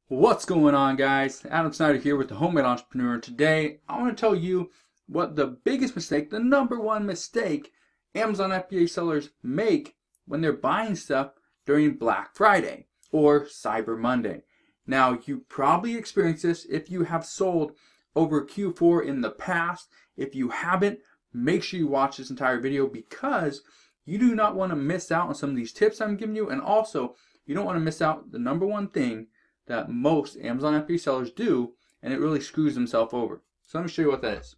What's going on, guys? Adam Snyder here with the Homemade Entrepreneur. Today I want to tell you what the biggest mistake, the number one mistake Amazon FBA sellers make when they're buying stuff during Black Friday or Cyber Monday. Now, you probably experienced this if you have sold over Q4 in the past. If you haven't, make sure you watch this entire video because you do not want to miss out on some of these tips I'm giving you, and also you don't want to miss out the number one thing that most Amazon FBA sellers do, and it really screws themselves over. So let me show you what that is.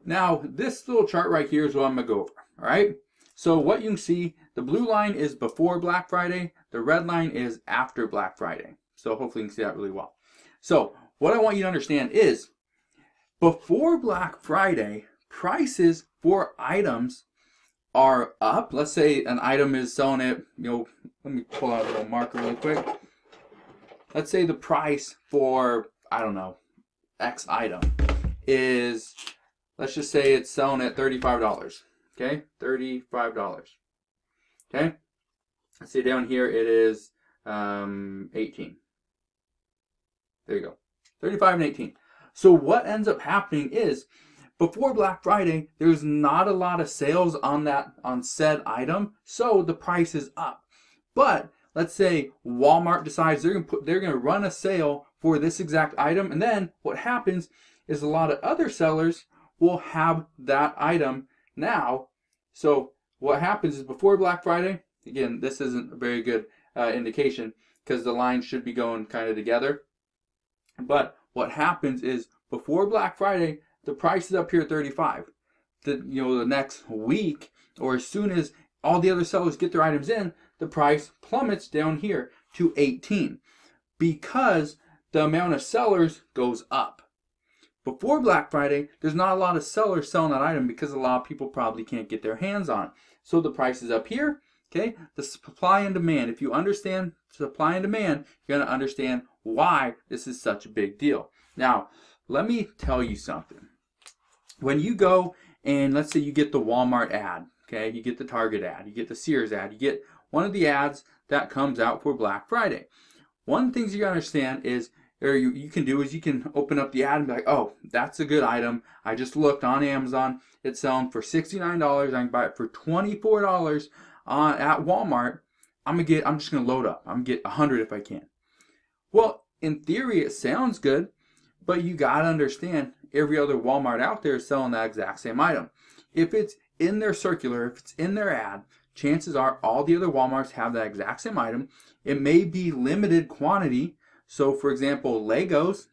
Now, this little chart right here is what I'm going to go over. All right. So what you can see, the blue line is before Black Friday. The red line is after Black Friday. So hopefully you can see that really well. So what I want you to understand is before Black Friday, prices for items are up. Let's say an item is selling at, let me pull out a little marker really quick. Let's say the price for, I don't know, X item is, let's just say it's selling at $35. Okay, $35. Okay, let's see down here it is 18. There you go, 35 and 18. So what ends up happening is before Black Friday, there's not a lot of sales on said item, so the price is up. But let's say Walmart decides they're gonna run a sale for this exact item, and then what happens is a lot of other sellers will have that item now. So what happens is before Black Friday, again, this isn't a very good indication because the lines should be going kind of together. But what happens is before Black Friday, the price is up here at 35. The next week, or as soon as all the other sellers get their items in, the price plummets down here to 18 because the amount of sellers goes up. Before Black Friday, there's not a lot of sellers selling that item because a lot of people probably can't get their hands on it. So the price is up here. Okay, the supply and demand. If you understand supply and demand, you're going to understand why this is such a big deal. Now, let me tell you something. When you go and let's say you get the Walmart ad, okay, you get the Target ad, you get the Sears ad, you get one of the ads that comes out for Black Friday. One of the things you gotta understand is, or you can do is you can open up the ad and be like, oh, that's a good item. I just looked on Amazon. It's selling for $69. I can buy it for $24 at Walmart. I'm just gonna load up. I'm gonna get 100 if I can. Well, in theory, it sounds good, but you gotta understand every other Walmart out there is selling that exact same item. If it's in their circular, if it's in their ad, chances are all the other Walmarts have that exact same item. It may be limited quantity. So for example, Legos,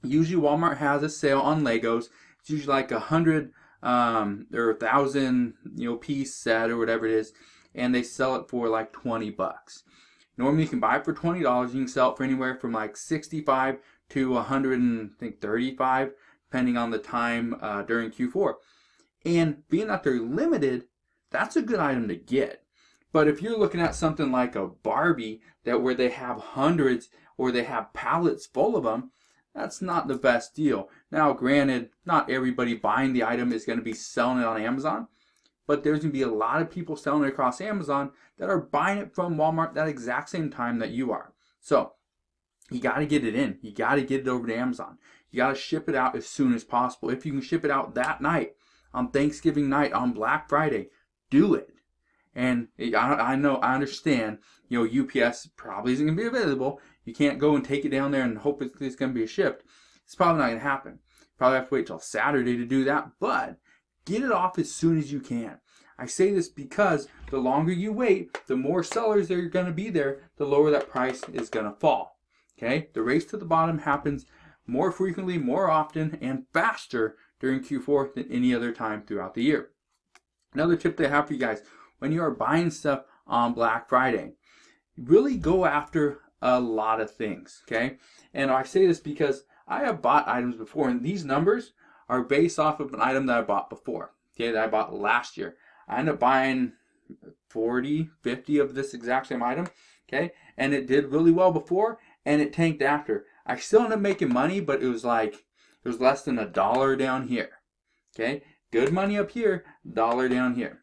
usually Walmart has a sale on Legos. It's usually like 100 or 1,000 piece set or whatever it is, and they sell it for like 20 bucks. Normally you can buy it for $20. You can sell it for anywhere from like 65 to 135, depending on the time during Q4. And being that they're limited, that's a good item to get. But if you're looking at something like a Barbie where they have hundreds or they have pallets full of them, that's not the best deal. Now, granted, not everybody buying the item is going to be selling it on Amazon, but there's going to be a lot of people selling it across Amazon that are buying it from Walmart that exact same time that you are. So you got to get it in. You got to get it over to Amazon. You got to ship it out as soon as possible. If you can ship it out that night, on Thanksgiving night, on Black Friday, do it. And I understand, UPS probably isn't going to be available. You can't go and take it down there and hope it's going to be shipped. It's probably not going to happen. Probably have to wait till Saturday to do that, but get it off as soon as you can. I say this because the longer you wait, the more sellers that are going to be there, the lower that price is going to fall. Okay? The race to the bottom happens more frequently, more often, and faster during Q4 than any other time throughout the year. Another tip that I have for you guys, when you are buying stuff on Black Friday, really go after a lot of things, okay? And I say this because I have bought items before, and these numbers are based off of an item that I bought before, okay, that I bought last year. I ended up buying 40, 50 of this exact same item, okay? And it did really well before, and it tanked after. I still ended up making money, but it was less than $1 down here. Okay, good money up here, $1 down here.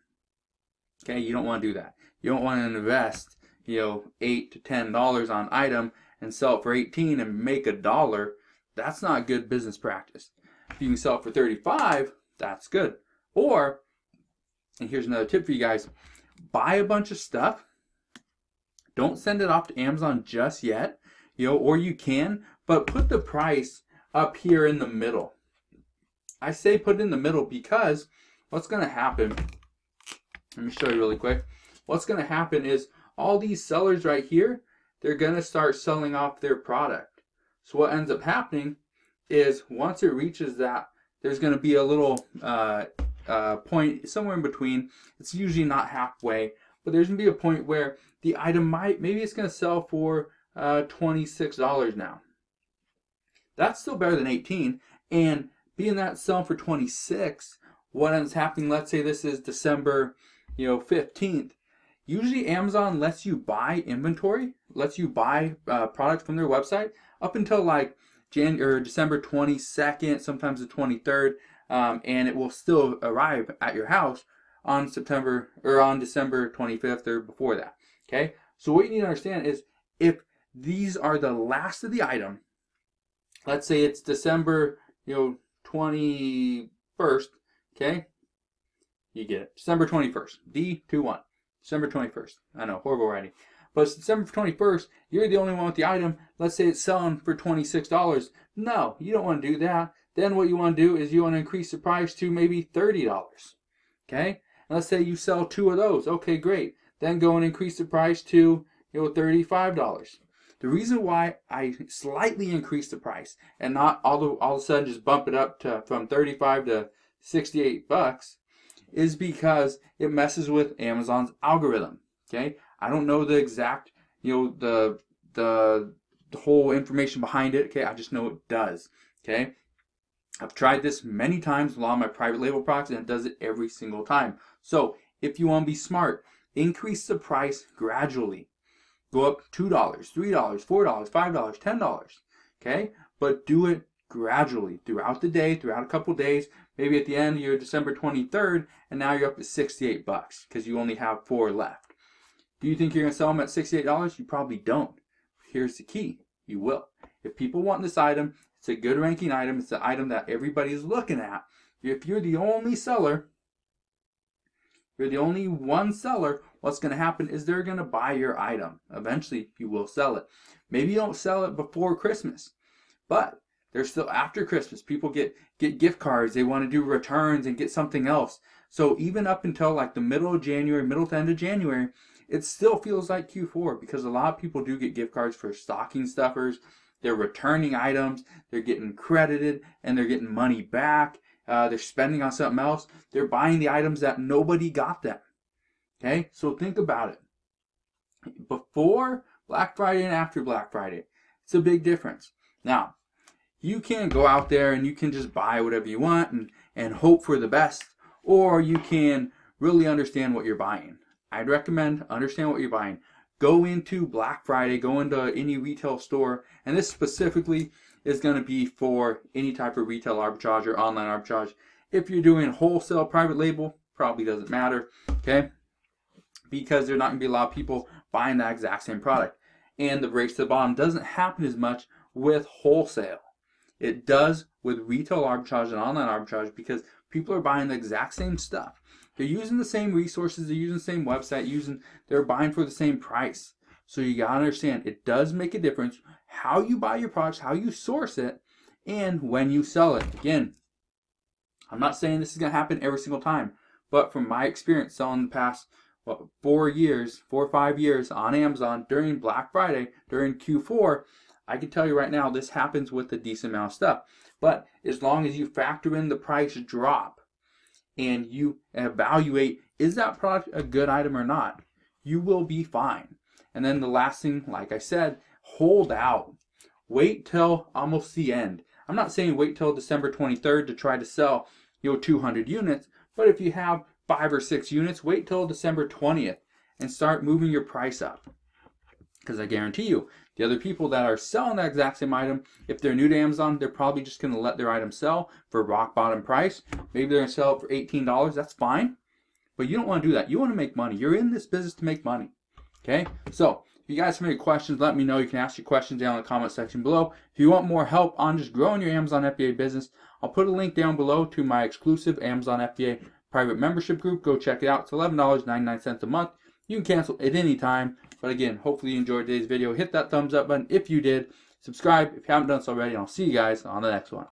Okay, you don't want to do that. You don't want to invest $8 to $10 on item and sell it for 18 and make $1, that's not good business practice. If you can sell it for 35, that's good. Or, and here's another tip for you guys, buy a bunch of stuff. Don't send it off to Amazon just yet, or you can, but put the price up here in the middle. I say put it in the middle because what's going to happen, let me show you really quick. What's going to happen is all these sellers right here, they're going to start selling off their product. So what ends up happening is once it reaches that, there's going to be a little point somewhere in between. It's usually not halfway, but there's going to be a point where the item maybe it's going to sell for $26 now. That's still better than 18, and being that it's selling for 26, what ends up happening, let's say this is December 15th, usually Amazon lets you buy inventory, lets you buy products from their website up until like December 22nd, sometimes the 23rd, and it will still arrive at your house on December 25th or before that. Okay, so what you need to understand is if these are the last of the item, let's say it's December 21st, okay, you get it, December 21st, D21, December 21st. I know, horrible writing. But it's December 21st, you're the only one with the item. Let's say it's selling for $26. No, you don't want to do that. Then what you want to do is you want to increase the price to maybe $30. Okay? And let's say you sell 2 of those. Okay, great. Then go and increase the price to $35. The reason why I slightly increase the price and not all of a sudden just bump it up to from 35 to 68 bucks is because it messes with Amazon's algorithm. Okay? I don't know the exact, the whole information behind it. Okay, I just know it does. Okay, I've tried this many times with a lot of my private label products, and it does it every single time. So if you want to be smart, increase the price gradually. Go up $2, $3, $4, $5, $10. Okay, but do it gradually throughout the day, throughout a couple days. Maybe at the end you're December 23rd, and now you're up to 68 bucks because you only have 4 left. Do you think you're going to sell them at $68? You probably don't. Here's the key. You will. If people want this item, it's a good ranking item. It's an item that everybody is looking at. If you're the only seller, you're the only one seller, what's going to happen is they're going to buy your item. Eventually, you will sell it. Maybe you don't sell it before Christmas, but there's still after Christmas. People get gift cards. They want to do returns and get something else. So even up until like the middle of January, middle to end of January, it still feels like Q4 because a lot of people do get gift cards for stocking stuffers. They're returning items. They're getting credited and they're getting money back. They're spending on something else. They're buying the items that nobody got them. Okay, so think about it. Before Black Friday and after Black Friday, it's a big difference. Now, you can go out there and you can just buy whatever you want and hope for the best, or you can really understand what you're buying. I'd recommend understand what you're buying. Go into Black Friday, go into any retail store, and this specifically is going to be for any type of retail arbitrage or online arbitrage. If you're doing wholesale private label, probably doesn't matter, okay? Because there's not going to be a lot of people buying that exact same product. And the race to the bottom doesn't happen as much with wholesale. It does with retail arbitrage and online arbitrage because people are buying the exact same stuff. They're using the same resources, they're using the same website, they're buying for the same price. So you gotta understand, it does make a difference how you buy your products, how you source it, and when you sell it. Again, I'm not saying this is gonna happen every single time, but from my experience selling the past 4 or 5 years on Amazon during Black Friday, during Q4, I can tell you right now this happens with a decent amount of stuff. But as long as you factor in the price drop, and you evaluate, is that product a good item or not, you will be fine. And then the last thing, like I said, hold out. Wait till almost the end. I'm not saying wait till December 23rd to try to sell 200 units, but if you have 5 or 6 units, wait till December 20th and start moving your price up. Because I guarantee you, the other people that are selling that exact same item, if they're new to Amazon, they're probably just going to let their item sell for rock bottom price. Maybe they're going to sell it for $18. That's fine. But you don't want to do that. You want to make money. You're in this business to make money. Okay, so if you guys have any questions, let me know. You can ask your questions down in the comment section below. If you want more help on just growing your Amazon FBA business, I'll put a link down below to my exclusive Amazon FBA private membership group. Go check it out. It's $11.99 a month. You can cancel at any time. But again, hopefully you enjoyed today's video. Hit that thumbs up button if you did. Subscribe if you haven't done so already. And I'll see you guys on the next one.